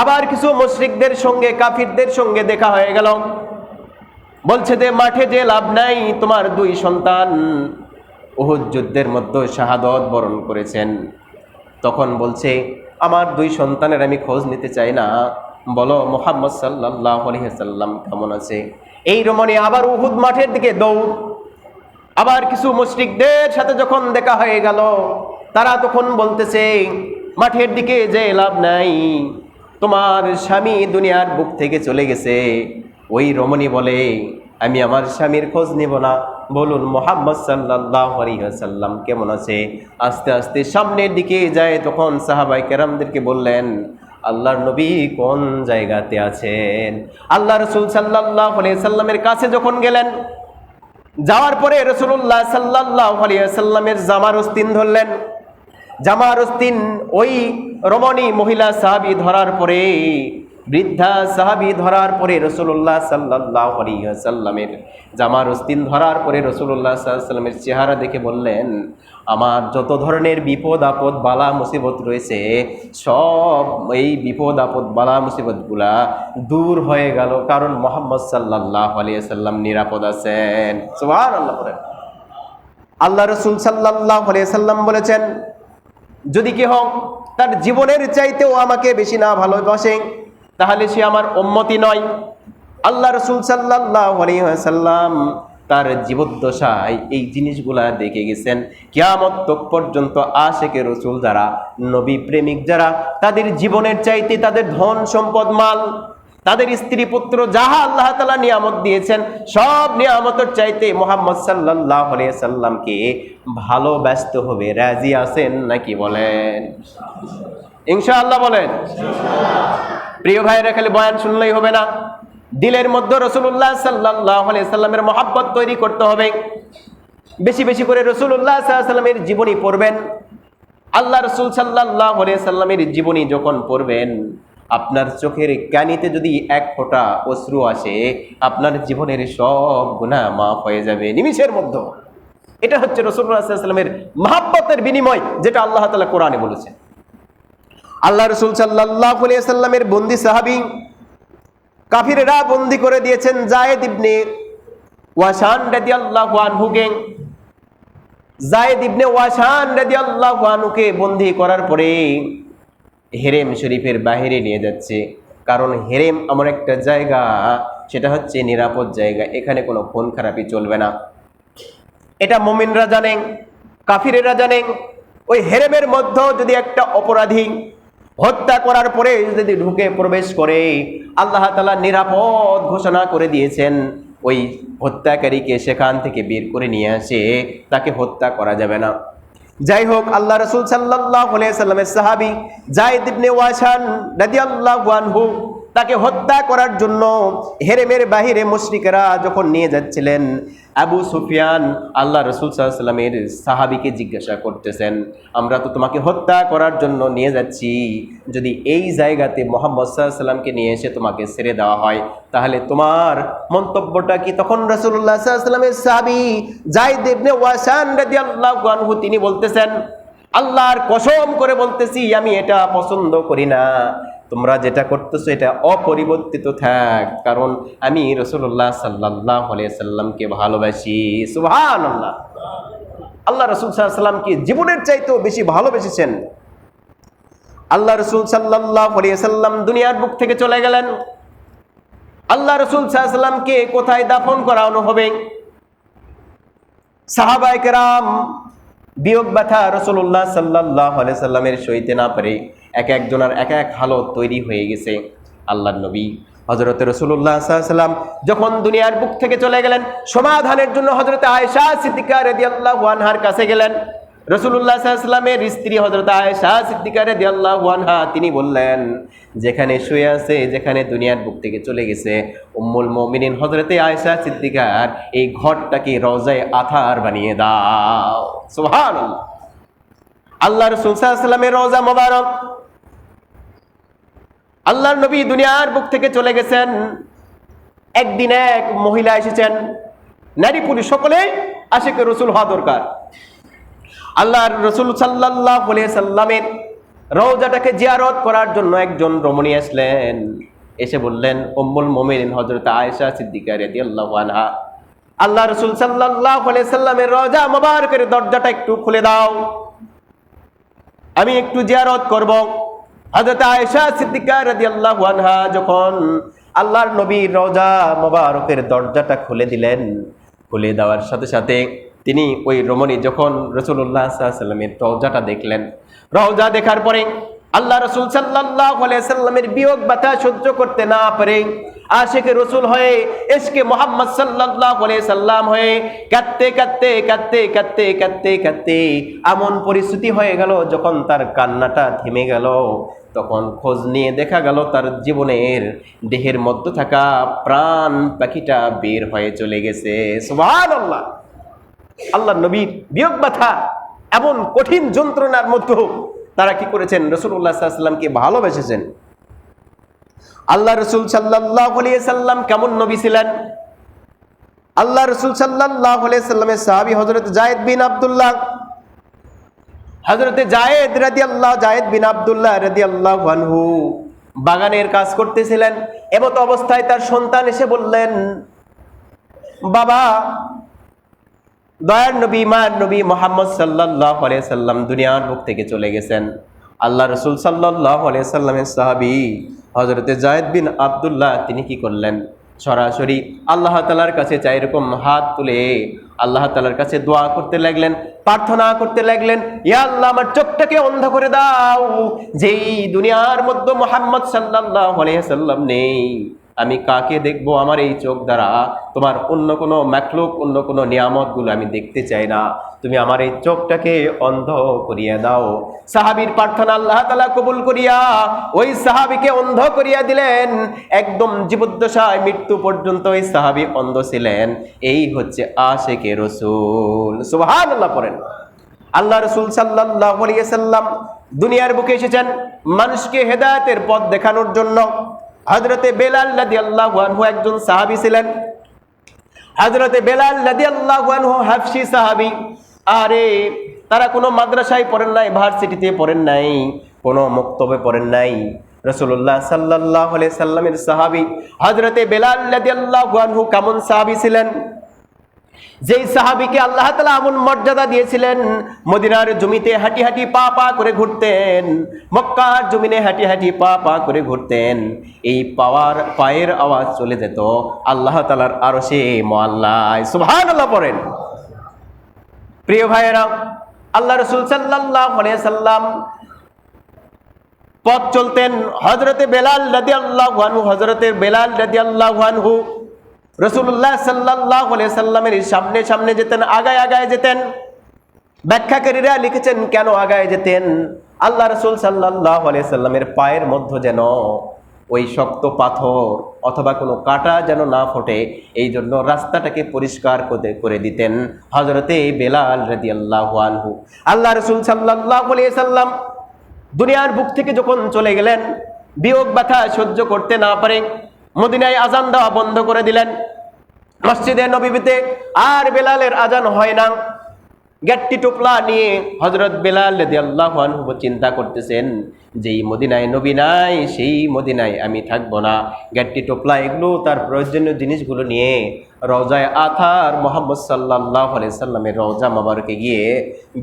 আবার কিছু মুশরিকদের সঙ্গে, কাফিরদের সঙ্গে দেখা হয়ে গেল। বলছে যে মাঠে যে লাভ নাই, তোমার দুই সন্তান উহুদ যুদ্ধের মধ্যে শাহাদত বরণ করেছেন। তখন বলছে আমার দুই সন্তানের আমি খোঁজ নিতে চাই না, বলো মুহাম্মদ সাল্লাল্লাহু আলাইহি সাল্লাম কেমন আছে? এই রমণী আবার উহুদ মাঠের দিকে দৌড়। আবার কিছু মুশরিকদের সাথে যখন দেখা হয়ে গেল, তারা তখন বলতেছে মাঠের দিকে যে লাভ নাই, তোমার স্বামী দুনিয়ার বুক থেকে চলে গেছে। ওই রমণী বলে আমি আমার স্বামীর খোঁজ নিব না, বলুন মুহাম্মদ সাল্লাল্লাহু আলাইহি ওয়াসাল্লাম কেমন আছে? আস্তে আস্তে সামনের দিকে যায়, তখন সাহাবায়ে কেরামদেরকে বললেন আল্লাহর নবী কোন জায়গাতে আছেন? আল্লাহ রাসূল সাল্লাল্লাহু আলাইহি সাল্লামের কাছে যখন গেলেন, যাওয়ার পরে রাসূলুল্লাহ সাল্লাল্লাহু আলাইহি ওয়াসাল্লামের জামার আস্তিন ধরলেন। জামার আস্তিন ওই রমণী মহিলা সাহাবী ধরার পরে, বৃদ্ধা সাহাবী ধরার পরে রাসূলুল্লাহ সাল্লাল্লাহু আলাইহি ওয়াসাল্লামের জামার আস্তিন ধরার পরে রাসূলুল্লাহ সাল্লাল্লাহু আলাইহি ওয়াসাল্লামের চেহারা দেখে বললেন আমার যত ধরনের বিপদ আপদ বালা মুসিবত রয়েছে, সব এই বিপদ আপদ বালা মুসিবতগুলা দূর হয়ে গেল, কারণ মুহাম্মদ সাল্লাল্লাহু আলাইহি ওয়াসাল্লাম নিরাপদ আছেন। সুবহানাল্লাহ পড়েন। আল্লাহ রাসূল সাল্লাল্লাহু আলাইহি ওয়াসাল্লাম বলেছেন যদি কেহ তার জীবনের চাইতেও আমাকে বেশি না ভালোবাসে, তাহলে সে আমার উম্মতি নয়। আল্লাহ রাসূল সাল্লাল্লাহু আলাইহি ওয়াসাল্লাম তার জীবদ্দশায় এই জিনিসগুলা দেখে গেছেন। কিয়ামত তক পর্যন্ত আশিকে রাসূল যারা, নবী প্রেমিক যারা, তাদের জীবনের চাইতে তাদের ধন সম্পদ মাল, তাদের স্ত্রী পুত্র যাহা আল্লাহ তাআলা নিয়ামত দিয়েছেন, সব নিয়ামতের চাইতে মুহাম্মদ সাল্লাল্লাহু আলাইহি সাল্লামকে ভালোবাসতে হবে। রাজি আছেন নাকি বলেন? ইনশাআল্লাহ বলেন। প্রিয় ভাইরা, খালি বয়ান শুনলেই হবে না, দিলের মধ্যে রাসূলুল্লাহ সাল্লাল্লাহু আলাইহি সাল্লামের মহব্বত তৈরি করতে হবে। বেশি বেশি করে রাসূলুল্লাহ সাল্লাল্লাহু আলাইহি সাল্লামের জীবনী পড়বেন। আল্লাহ রাসূল সাল্লাল্লাহু আলাইহি সাল্লামের জীবনী যখন পড়বেন, আপনার চোখের কানিতে যদি এক ফোঁটা অশ্রু আসে, আপনার জীবনের সব গুনাহ মাফ হয়ে যাবে নিমিষের মধ্যে। এটা হচ্ছে রাসূলুল্লাহ সাল্লাল্লাহু আলাইহি সাল্লামের মহব্বতের বিনিময়, যেটা আল্লাহ তাআলা কোরআনে বলেছেন। আল্লাহ রাসূল সাল্লাল্লাহু আলাইহি সাল্লামের বন্দী সাহাবী কাফিররা বন্দী করে দিয়েছেন যায়েদ ইবনে ওয়াশান রাদিয়াল্লাহু আনহুকে। যায়েদ ইবনে ওয়াশান রাদিয়াল্লাহু আনহুকে বন্দী করার পরে হেরেম শরীফের বাহিরে নিয়ে যাচ্ছে, কারণ হেরেম এমন একটা জায়গা, সেটা হচ্ছে নিরাপদ জায়গা, এখানে কোনো খুন খারাপি চলবে না। এটা মুমিনরা জানেন, কাফিরেরা জানেন। ওই হেরেমের মধ্যে যদি একটা অপরাধী হত্যা করার পরে যদি ঢুকে প্রবেশ করে, আল্লাহ তাআলা নিরাপদ ঘোষণা করে দিয়েছেন ওই হত্যাকারীকে সেখান থেকে বের করে নিয়ে আসে তাকে হত্যা করা যাবে না। যাই হোক, আল্লাহ রাসূল সাল্লাল্লাহু আলাইহি সাল্লামের সাহাবী যায়েদ ইবনে ওয়াশান রাদিয়াল্লাহু আনহু তাকে হত্যা করার জন্য হেরেমের বাহিরে মুশরিকরা যখন নিয়ে যাচ্ছিলেন, আবু সুফিয়ান আল্লাহ রাসূল সাল্লাল্লাহু আলাইহি সাল্লামের সাহাবীকে জিজ্ঞাসা করতেছেন, আমরা তো তোমাকে হত্যা করার জন্য নিয়ে যাচ্ছি, যদি এই জায়গাতে মুহাম্মদ সাল্লাল্লাহু আলাইহি সাল্লামকে নিয়ে এসে তোমাকে ছেড়ে দেওয়া হয়, তাহলে তোমার মন্তব্যটা কি? তখন রাসূলুল্লাহ সাল্লাল্লাহু আলাইহি সাল্লামের সাহাবী যায়েদ ইবনে ওয়াশান রাদিয়াল্লাহু আনহু তিনি বলতেছেন, আল্লাহর কসম করে বলতেছি আমি এটা পছন্দ করি না, তোমরা যেটা করতেছো এটা অপরিবর্তিত থাক, কারণ আমি রাসূলুল্লাহ সাল্লাল্লাহু আলাইহি সাল্লামকে ভালোবাসি। সুবহানাল্লাহ। আল্লাহ রাসূল সাল্লাল্লাহু আলাইহি সাল্লামকে জীবনের চাইতেও বেশি ভালোবেসেছেন। আল্লাহ রাসূল সাল্লাল্লাহু আলাইহি সাল্লাম দুনিয়ার বুক থেকে চলে গেলেন। আল্লাহ রাসূল সাল্লাল্লাহু আলাইহি সাল্লামকে কোথায় দাফন করানো হবে? সাহাবায়ে কেরাম বিয়োগ ব্যথা রাসূলুল্লাহ সাল্লাল্লাহু আলাইহি সাল্লামের সইতে না পারে এক একজনের এক এক হালত তৈরি হয়ে গেছে। আল্লাহর নবী হযরত রাসূলুল্লাহ সাল্লাল্লাহু আলাইহি ওয়াসাল্লাম যখন দুনিয়ার বুক থেকে চলে গেলেন, সমাধানের জন্য হযরত আয়েশা সিদ্দিকা রাদিয়াল্লাহু আনহার কাছে গেলেন। রাসূলুল্লাহ সাল্লাল্লাহু আলাইহি ওয়াসাল্লামের স্ত্রী হযরত আয়েশা সিদ্দিকা রাদিয়াল্লাহু আনহা তিনি বললেন, যেখানে শুয়ে আছে, যেখানে দুনিয়ার বুক থেকে চলে গেছে, উম্মুল মুমিনিন হযরতে আয়েশা সিদ্দিকার এই ঘরটাকে রওজায়ে আথার বানিয়ে দাও। সুবহানাল্লাহ। আল্লাহ রাসূল সাল্লাল্লাহু আলাইহি ওয়াসাল্লামের রওজা মোবারক, আল্লাহর নবী দুনিয়ার বুক থেকে চলে গেছেন। একদিন এক মহিলা এসেছেন, নারী পুরুষ সকলেই আশিকে রাসূল হওয়া দরকার। আল্লাহর রাসূল সাল্লাল্লাহু আলাইহি সাল্লামের রওজাটাকে জিয়ারত করার জন্য একজন রমণী আসলেন। এসে বললেন, উম্মুল মুমিনিন হযরত আয়েশা সিদ্দিকা রাদিয়াল্লাহু আনহা, আল্লাহ রাসূল সাল্লাল্লাহু আলাইহি সাল্লামের রওজা মোবারকের দরজাটা একটু খুলে দাও, আমি একটু জিয়ারত করব। হযরত আয়েশা সিদ্দিকা রাদিয়াল্লাহু আনহা যখন আল্লাহর নবীর রওজা মোবারকের দরজাটা খুলে দিলেন, খুলে দেওয়ার সাথে সাথে তিনি ওই রমণী যখন রাসূলুল্লাহ সাল্লাল্লাহু আলাইহি সাল্লামের রওজাটা দেখলেন, রওজা দেখার পরে আল্লাহ রাসূল সাল্লাল্লাহু আলাইহি সাল্লামের বিয়োগ ব্যথা সহ্য করতে না পারে আশিকে রাসূল হয়ে, ইশকে মুহাম্মদ সাল্লাল্লাহু আলাইহি সাল্লাম হয়ে কাঁদতে কাঁদতে কাঁদতে কাঁদতে কাঁদতে কাঁদতে এমন পরিস্থিতি হয়ে গেল, যখন তার কান্নাটা থেমে গেল, তখন খোঁজ নিয়ে দেখা গেল তার জীবনের দেহের মধ্যে থাকা প্রাণ পাখিটা বের হয়ে চলে গেছে। সুবহানাল্লাহ। আল্লাহর নবীর বিয়োগ ব্যথা এমন কঠিন যন্ত্রণার মধ্যেও তারা কি করেছেন? রাসূলুল্লাহ সাল্লাল্লাহু আলাইহি সাল্লামকে ভালোবেসেছেন। আল্লাহ রাসূল সাল্লাল্লাহু আলাইহি সাল্লাম কেমন নবী ছিলেন? আল্লাহ রাসূল সাল্লাল্লাহু আলাইহি সাল্লামের সাহাবী হযরত যায়েদ বিন আব্দুল্লাহ, হযরতে যায়েদ বিন আব্দুল্লাহ রাদিয়াল্লাহু আনহু বাগানের কাজ করতেছিলেন। এমত অবস্থায় তার সন্তান এসে বললেন, বাবা, দয়ার নবী মায়ের নবী মুহাম্মদ সাল্লাল্লাহু আলাইহি সাল্লাম দুনিয়ার বুক থেকে চলে গেছেন। আল্লাহ রাসূল সাল্লাল্লাহু আলাইহি সাল্লামের সাহাবী হযরতে যায়েদ বিন আব্দুল্লাহ তিনি কি করলেন? সরাসরি আল্লাহ তাআলার কাছে চাই রকম হাত তুলে আল্লাহ তাআলার কাছে দোয়া করতে লাগলেন, প্রার্থনা করতে লাগলেন, ইয়া আল্লাহ, আমার চোখটাকে অন্ধ করে দাও, যেই দুনিয়ার মধ্যে মুহাম্মদ সাল্লাল্লাহু আলাইহি সাল্লাম নেই, আমি কাকে দেখবো? আমার এই চোখ দ্বারা তোমার অন্য কোনো মাখলুক, অন্য কোনো নিয়ামত গুলো আমি দেখতে চাই না, তুমি আমার এই চোখটাকে অন্ধ করিয়া দাও। সাহাবীর প্রার্থনা আল্লাহ তাআলা কবুল করিয়া ওই সাহাবীকে অন্ধ করিয়া দিলেন। একদম জীবদ্দশায় মৃত্যু পর্যন্ত ওই সাহাবী অন্ধ ছিলেন। এই হচ্ছে আশিকে রাসূল। সুবহানাল্লাহ পড়েন। আল্লাহ রাসূল সাল্লাল্লাহু আলাইহি সাল্লাম দুনিয়ার বুকে এসেছেন মানুষকে হেদায়েতের পথ দেখানোর জন্য। হযরতে বেলাল রাদিয়াল্লাহু আনহু একজন সাহাবী ছিলেন। হযরতে বেলাল রাদিয়াল্লাহু আনহু হাবশী সাহাবী। আরে তারা কোনো মাদ্রাসায় পড়েন নাই, ভার্সিটিতে পড়েন নাই, কোনো মক্তবে পড়েন নাই। রাসূলুল্লাহ সাল্লাল্লাহু আলাইহি সাল্লামের সাহাবী হযরতে বেলাল রাদিয়াল্লাহু আনহু কেমন সাহাবী ছিলেন? যেই সাহাবীকে আল্লাহ তাআলা এমন মর্যাদা দিয়েছিলেন, মদিনার জমিতে হাঁটি হাঁটি পা পা করে ঘুরতেন, মক্কার জমিনে হাঁটি হাঁটি পা পা করে ঘুরতেন। এই পায়ের আওয়াজ চলে যেত আল্লাহ তাআলার আরশে মুআল্লায়। সুবহানাল্লাহ পড়েন। প্রিয় ভাইয়েরা, আল্লাহ রাসূল সাল্লাল্লাহু আলাইহি সাল্লাম পথ চলতেন। হযরতে বেলাল রাদিয়াল্লাহু আনহু, হযরতে বেলাল রাদিয়াল্লাহু আনহু রাসূলুল্লাহ সাল্লাল্লাহু আলাইহি সাল্লামের সামনে সামনে যেতেন, আগায় আগায় যেতেন। ব্যাখ্যাকারীরা লিখেছেন কেন আগায় যেতেন? আল্লাহ রাসূল সাল্লাল্লাহু আলাইহি সাল্লামের পায়ের মধ্যে যেন ওই শক্ত পাথর অথবা কোনো কাঁটা যেন না ফোটে, এই জন্য রাস্তাটাকে পরিষ্কার করে দিতেন হযরতে বেলাল রাদিয়াল্লাহু আনহু। আল্লাহ রাসূল সাল্লাল্লাহু আলাইহি সাল্লাম দুনিয়ার বুক থেকে যখন চলে গেলেন, বিয়োগ ব্যথা সহ্য করতে না পারে মদিনায় আজান দেওয়া বন্ধ করে দিলেন। মসজিদে নববীতে আর বেলালের আজান হয় না। গেটটি টোপলা নিয়ে হযরত বেলাল রাদিয়াল্লাহু আনহু চিন্তা করতেছেন, যেই মদিনায় নবী নাই সেই মদিনায় আমি থাকবো না। গেটটি টোপলা এগুলো তার প্রয়োজনীয় জিনিসগুলো নিয়ে রওজায়ে আথার মুহাম্মদ সাল্লাল্লাহু আলাইহি সাল্লামের রওজা মোবারকে গিয়ে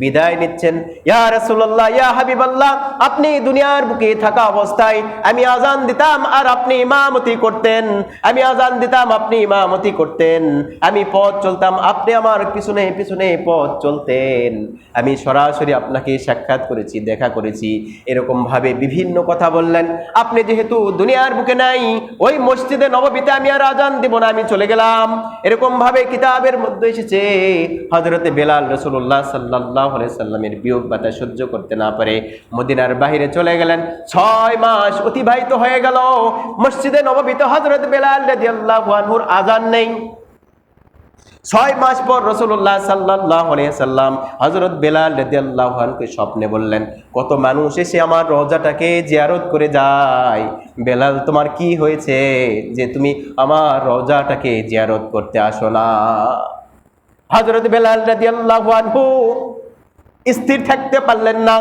বিদায় নিচ্ছেন। ইয়া রাসূলুল্লাহ, ইয়া হাবিবাল্লাহ, আপনি দুনিয়ার বুকে থাকা অবস্থায় আমি আজান দিতাম আর আপনি ইমামতি করতেন, আমি আজান দিতাম আপনি ইমামতি করতেন, আমি পথ চলতাম আপনি আমার পিছনে পিছনে পথ চলতেন, আমি সরাসরি আপনাকে সাক্ষাৎ করেছি, দেখা করেছি, এরকম ভাবে বিভিন্ন কথা বললেন। আপনি যেহেতু দুনিয়ার বুকে নাই, ওই মসজিদে নববীতে আমি আর আজান দিব না, আমি চলে গেলাম। এরকম ভাবে কিতাবের মধ্যে এসেছে হযরতে বেলাল রাসূলুল্লাহ সাল্লাল্লাহু আলাইহি সাল্লামের বিয়োগ বাতা সহ্য করতে না পারে মদিনার বাইরে চলে গেলেন। 6 মাস অতিবাহিত হয়ে গেল, মসজিদে নববীতে হযরত বেলাল রাদিয়াল্লাহু আনহুর আজান নেই। 6 মাস পর রাসূলুল্লাহ সাল্লাল্লাহু আলাইহি সাল্লাম হযরত বেলাল রাদিয়াল্লাহু আনহুকে স্বপ্নে বললেন, কত মানুষ এসে আমার রওজাটাকে জিয়ারত করে যায়, বেলাল তোমার কি হয়েছে যে তুমি আমার রওজাটাকে জিয়ারত করতে আসো না? হযরত বেলাল রাদিয়াল্লাহু আনহু স্থির থাকতে পারলেন না।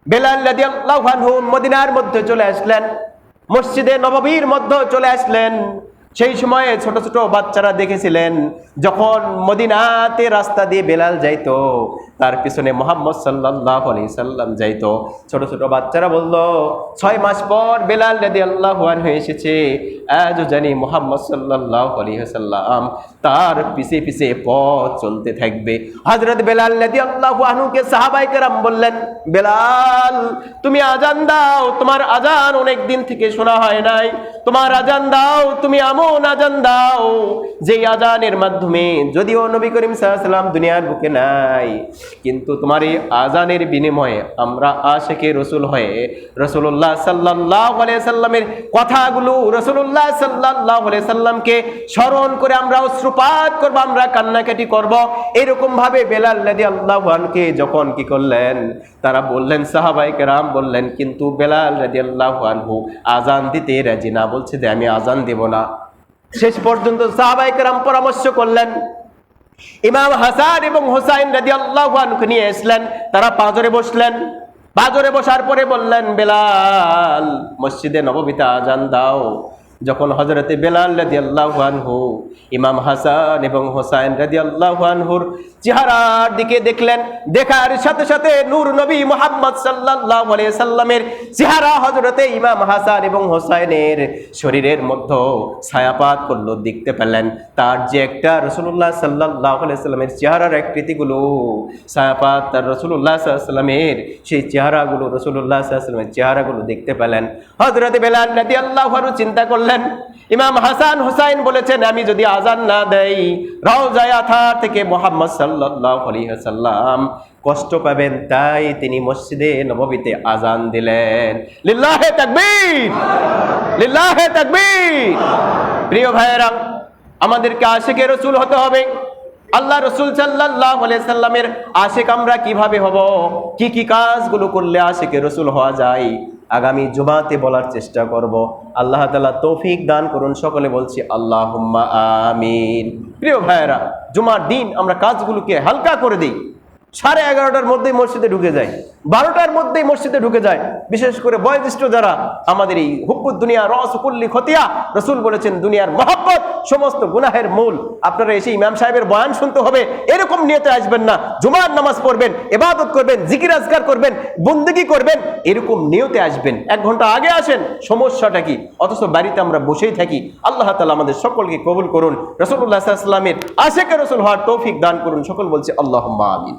বেলাল রাদিয়াল্লাহু আনহু মদিনার মধ্যে চলে আসলেন, মসজিদে নববীর মধ্যে চলে আসলেন। সেই সময়ে ছোট ছোট বাচ্চারা দেখেছিলেন, যখন মদিনাতে রাস্তা দিয়ে বেলাল যাইতো, তার পিছনে মুহাম্মদ সাল্লাল্লাহু আলাইহি সাল্লাম যাইতো। ছোট ছোট বাচ্চারা বলল, 6 মাস পর বেলাল রাদিয়াল্লাহু আনহু এসেছে, আজও জানি মুহাম্মদ সাল্লাল্লাহু আলাইহি সাল্লাম তার পিছে পিছে পথ চলতে থাকবে। হযরত বেলাল রাদিয়াল্লাহু আনহুকে সাহাবায়ে কেরাম বললেন, বেলাল তুমি আজান দাও, তোমার আজান অনেক দিন থেকে শোনা হয় নাই, তোমার আজান দাও, তুমি এমন আজান দাও যেই আজানের মাধ্যমে, যদিও নবী করিম সাল্লাল্লাহু আলাইহি সাল্লাম দুনিয়ার বুকে নাই, কিন্তু তোমার এই আজানের বিনিময়ে আমরা আশিকে রাসূল হয়ে রাসূলুল্লাহ সাল্লাল্লাহু আলাইহি সাল্লামের কথাগুলো, রাসূলুল্লাহ সাল্লাল্লাহু আলাইহি সাল্লামকে স্মরণ করে আমরা অশ্রুপাত করব, আমরা কান্নাকাটি করব। এরকম ভাবে বেলাল রাদিয়াল্লাহু আনহুকে যখন কি করলেন, তারা বললেন, সাহাবায়ে কেরাম বললেন, কিন্তু বেলাল রাদিয়াল্লাহু আনহু আজান দিতে রাজি না, বলছে যে আমি আজান দেব না। শেষ পর্যন্ত সাহাবায়ে কেরাম পরামর্শ করলেন, ইমাম হাসান এবং হুসাইন রাদিয়াল্লাহু আনহু নিয়ে আসলেন, তারা পাঁজরে বসলেন। পাঁজরে বসার পরে বললেন, বেলাল মসজিদে নববীতে আজান দাও। যখন হযরতে বেলাল রাদিয়াল্লাহু আনহু ইমাম হাসান এবং হুসাইন রাদিয়াল্লাহু আনহুর চেহারার দিকে দেখলেন, দেখার সাথে সাথে নূর নবী মুহাম্মদ সাল্লাল্লাহু আলাইহি সাল্লামের চেহারা হযরতে ইমাম হাসান এবং হুসাইনের শরীরের মধ্যে ছায়াপাত করলো, দেখতে পেলেন তার যে একটা রাসূলুল্লাহ সাল্লাল্লাহু আলাইহি সাল্লামের চেহারার আকৃতিগুলো ছায়াপাত, তার রাসূলুল্লাহ সাল্লাল্লাহু আলাইহি সাল্লামের সেই চেহারাগুলো, রাসূলুল্লাহ সাল্লাল্লাহু আলাইহি সাল্লামের চেহারাগুলো দেখতে পেলেন। হযরতে বেলাল রাদিয়াল্লাহু আনহু চিন্তা করলেন, ইমাম হাসান হুসাইন বলেছেন, আমি যদি আজান না দেই, রওজায়ে আথার থেকে মুহাম্মদ সাল্লাল্লাহু আলাইহি ওয়াসাল্লাম কষ্ট পাবেন, তাই তিনি মসজিদে নববীতে আজান দিলেন। লিল্লাহে তাকবীর, লিল্লাহে তাকবীর। প্রিয় ভাইয়েরা, আমাদেরকে আশিকে রাসূল হতে হবে। আল্লাহ রাসূল সাল্লাল্লাহু আলাইহি সাল্লামের আশিক আমরা কিভাবে হব, কি কি কাজগুলো করলে আশিকে রাসূল হওয়া যায়, আগামী জুমাতে বলার চেষ্টা করব। আল্লাহ তাআলা তৌফিক দান করুন, সকলে বলছি আল্লাহুম্মা আমিন। প্রিয় ভাইয়েরা, জুমার দিন আমরা কাজগুলোকে হালকা করে দিই, 11:30টার মধ্যেই মসজিদে ঢুকে যায়, 12টার মধ্যেই মসজিদে ঢুকে যায়। বিশেষ করে বয়োজ্যেষ্ঠ যারা, আমাদের এই হুব্বুদ দুনিয়া রাসু কুল্লি খতিয়া, রাসূল বলেছেন দুনিয়ার মহব্বত সমস্ত গুনাহের মূল। আপনারা এসে ইমাম সাহেবের বয়ান শুনতে হবে এরকম নিয়তে আসবেন না, জুমার নামাজ পড়বেন, ইবাদত করবেন, জিকির আজকার করবেন, বন্দেগী করবেন, এরকম নিয়তে আসবেন। 1 ঘন্টা আগে আসেন, সমস্যাটা কি? অথচ বাড়িতে আমরা বসেই থাকি। আল্লাহ তাআলা আমাদের সকলকে কবুল করুন, রাসূলুল্লাহ সাল্লাল্লাহু আলাইহি ওয়াসাল্লামের আশিকে রাসূল হওয়ার তৌফিক দান করুন, সকল বলছি আল্লাহুম্মা আমিন।